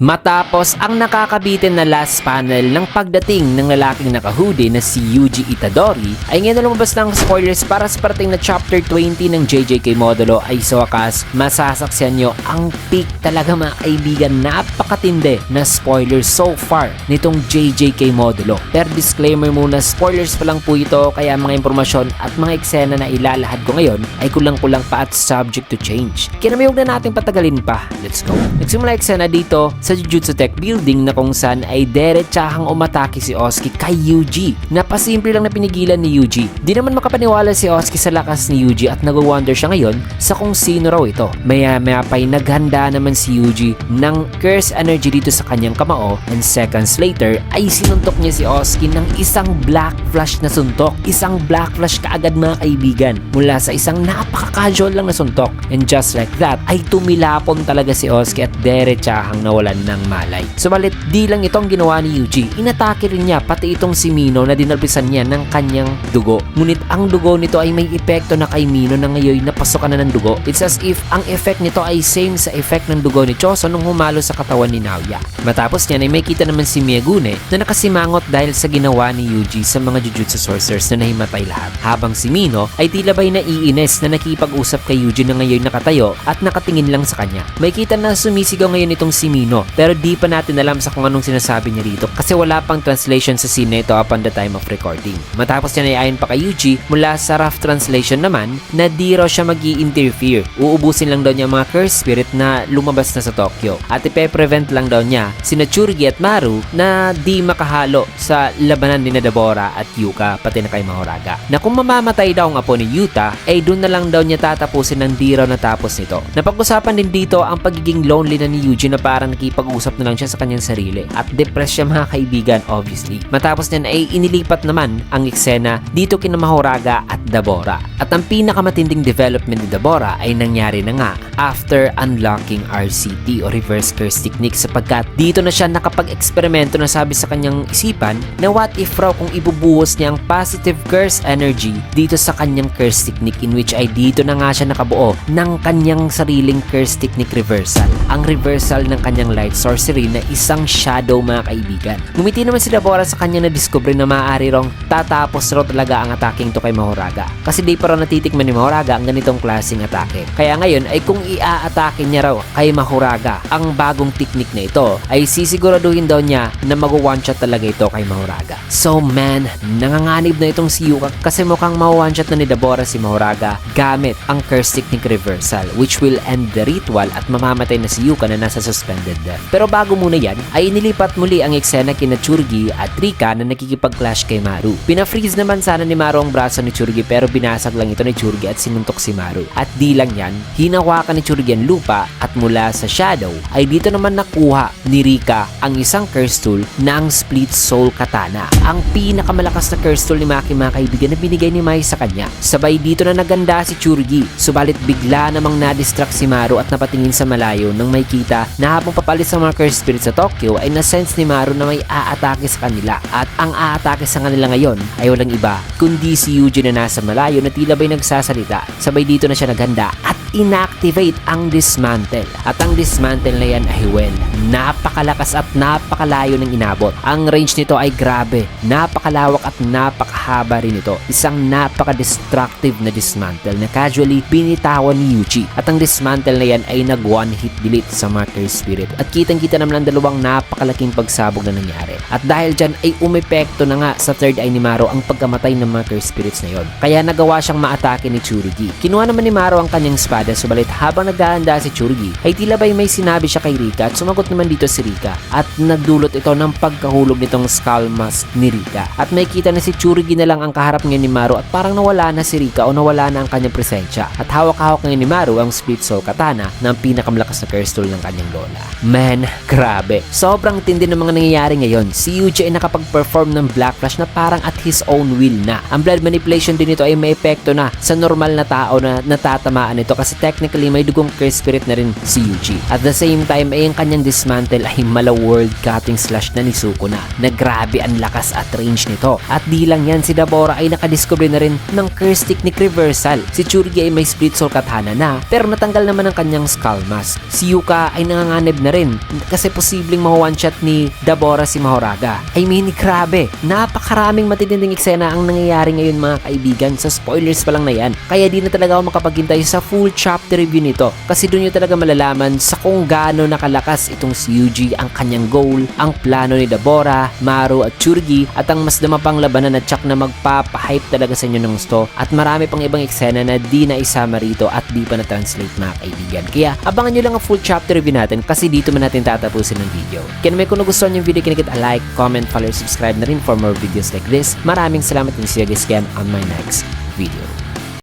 Matapos ang nakakabitin na last panel ng pagdating ng lalaking naka-hoodie na si Yuji Itadori, ay ngayon na lumabas ng spoilers para sa parating na chapter 20 ng JJK Modulo ay sa wakas masasaksihan nyo ang peak talaga mga kaibigan, napakatindi na spoilers so far nitong JJK Modulo. Pero disclaimer muna, spoilers pa lang po ito, kaya mga impormasyon at mga eksena na ilalahad ko ngayon ay kulang-kulang pa at subject to change. Kaya namayog na natin patagalin pa. Let's go! Nagsimula eksena dito sa Jujutsu Tech Building na kung saan ay derechahang umatake si Oski kay Yuji. Napasimple lang na pinigilan ni Yuji. Di naman makapaniwala si Oski sa lakas ni Yuji at nag-wonder siya ngayon sa kung sino raw ito. Maya-maya pa'y naghanda naman si Yuji ng curse energy dito sa kanyang kamao, and seconds later ay sinuntok niya si Oski ng isang black flash na suntok. Isang black flash kaagad mga kaibigan mula sa isang napaka-casual lang na suntok. And just like that ay tumilapon talaga si Oski at derechahang nawalan ng malay. Subalit di lang itong ginawa ni Yuji, inatake rin niya pati itong si Mino na dinalpisan niya ng kanyang dugo. Ngunit ang dugo nito ay may epekto na kay Mino na ngayon napasukan na ng dugo. It's as if ang effect nito ay same sa effect ng dugo ni Choso nung humalo sa katawan ni Naoya. Matapos niyan ay may kita naman si Miyagune na nakasimangot dahil sa ginawa ni Yuji sa mga Jujutsu sorcerers na nahimatay lahat. Habang si Mino ay tila ba'y naiinis na nakipag-usap kay Yuji na ngayon nakatayo at nakatingin lang sa kanya. May kita na sumisigaw ngayon itong si Mino, pero di pa natin alam sa kung anong sinasabi niya dito kasi wala pang translation sa scene na ito upon the time of recording. Matapos niya ay ayon pa kay Yuji mula sa rough translation naman na di raw siya mag-i-interfere. Uubusin lang daw niya mga curse spirit na lumabas na sa Tokyo at ipe-prevent lang daw niya sina Tsuragi at Maru na di makahalo sa labanan ni Dabora at Yuka pati na kay Mahoraga. Na kung mamamatay daw ang apo ni Yuta ay doon na lang daw niya tatapusin ng di raw natapos nito. Napag-usapan din dito ang pagiging lonely na ni Yuji na parang nakipag-usap na lang siya sa kanyang sarili at depressed siya mga kaibigan obviously. Matapos niyan ay inilipat naman ang eksena dito kina Mahoraga at Dabora. At ang pinakamatinding development ni Dabora ay nangyari na nga after unlocking RCT o reverse curse technique, sapagkat dito na siya nakapag-eksperimento na sabi sa kanyang isipan na what if raw kung ibubuhos niya ang positive curse energy dito sa kanyang curse technique, in which ay dito na nga siya nakabuo ng kanyang sariling curse technique reversal. Ang reversal ng kanyang light sorcery na isang shadow mga kaibigan. Ngumiti naman si Dabora sa kanya na discover na maaari rong tatapos raw talaga ang attacking to kay Mahoraga. Kasi di pa raw natitikman ni Mahoraga ang ganitong klaseng atake. Kaya ngayon ay kung ia-atake niya raw kay Mahoraga ang bagong technique na ito ay sisiguraduhin daw niya na mag-one shot talaga ito kay Mahoraga. So man, nanganganib na itong si Yuka kasi mukhang ma-one shot na ni Dabora si Mahoraga gamit ang curse technique reversal, which will end the ritual at mamamatay na si Yuka na nasa suspended death. Pero bago muna yan ay inilipat muli ang eksena kina Tsuragi at Rika na nakikipag-clash kay Maru. Pina-freeze naman sana ni Maru ang braso ni Tsuragi pero binasag lang ito ni Tsuragi at sinuntok si Maru. At di lang yan, hinawakan ni Tsuragi ang lupa at mula sa shadow ay dito naman nakuha ni Rika ang isang curse tool na ang Split Soul Katana. Ang pinakamalakas na curse tool ni Maki mga kaibigan na binigay ni Mai sa kanya. Sabay dito na naganda si Tsuragi, subalit bigla namang na-distract si Maru at napatingin sa malayo nang may kita na habang papalit sa mga curse spirit sa Tokyo ay na-sense ni Maru na may aatake sa kanila. At ang aatake sa kanila ngayon ay walang iba kundi si Yuji na nasa malayo na tila ba'y nagsasalita. Sabay dito na siya naghanda at inactivate ang dismantle. At ang dismantle na yan ay well, napakalakas at napakalayo ng inabot. Ang range nito ay grabe, napakalawak at napakahaba rin ito. Isang napaka-destructive na dismantle na casually binitawan ni Yuji. At ang dismantle na yan ay nag one hit delete sa marker spirit. At kitang-kita naman ang dalawang napakalaking pagsabog na nangyari. At dahil dyan ay umepekto na nga sa third eye ni Maru ang pagkamatay ng marker spirits na yon. Kaya nagawa siyang maatake ni Tsuragi. Kinuha naman ni Maru ang kanyang espada, subalit habang naghahanda si Tsuragi ay tila ba'y may sinabi siya kay Rika at sumagot naman dito si Rika at nagdulot ito ng pagkahulog nitong skull mask ni Rika. At may kita na si Tsuragi na lang ang kaharap ngayon ni Maru at parang nawala na si Rika o nawala na ang kanyang presensya. At hawak-hawak ngayon ni Maru ang Split Soul Katana na ang pinakamalakas na curse tool ng kanyang lola. Man, grabe. Sobrang tindi ng mga nangyayari ngayon. Si Yuji ay nakapag-perform ng Black Flash na parang at his own will na. Ang blood manipulation din nito ay may epekto na sa normal na tao na natatamaan nito kasi kasi technically may dugong curse spirit na rin si Yuji. At the same time ay ang kanyang dismantle ay mala world cutting slash na ni Zuko na grabe ang lakas at range nito. At di lang yan, si Dabura ay nakadiscover na rin ng curse technique reversal. Si Tsurugi ay may split soul katana na pero natanggal naman ang kanyang skull mask. Si Yuka ay nanganganib na rin kasi posibleng ma-one shot ni Dabura si Mahoraga. I mean, grabe, napakaraming matitinding eksena ang nangyayari ngayon mga kaibigan. Sa spoilers pa lang na yan. Kaya di na talaga ako makapaghintay sa full chapter review nito kasi doon nyo talaga malalaman sa kung gaano nakalakas itong si Yuji, ang kanyang goal, ang plano ni Dabura, Maru at Tsurugi at ang mas damapang labanan at tsak na magpapahype talaga sa inyo ng gusto at marami pang ibang eksena na di na isama rito at di pa na-translate mga kaibigan. Kaya abangan nyo lang ang full chapter review natin kasi dito man natin tatapusin ng video. Kaya naman kung nagustuhan yung video, kinakit a like, comment, follow, subscribe na rin for more videos like this. Maraming salamat and see you guys again on my next video.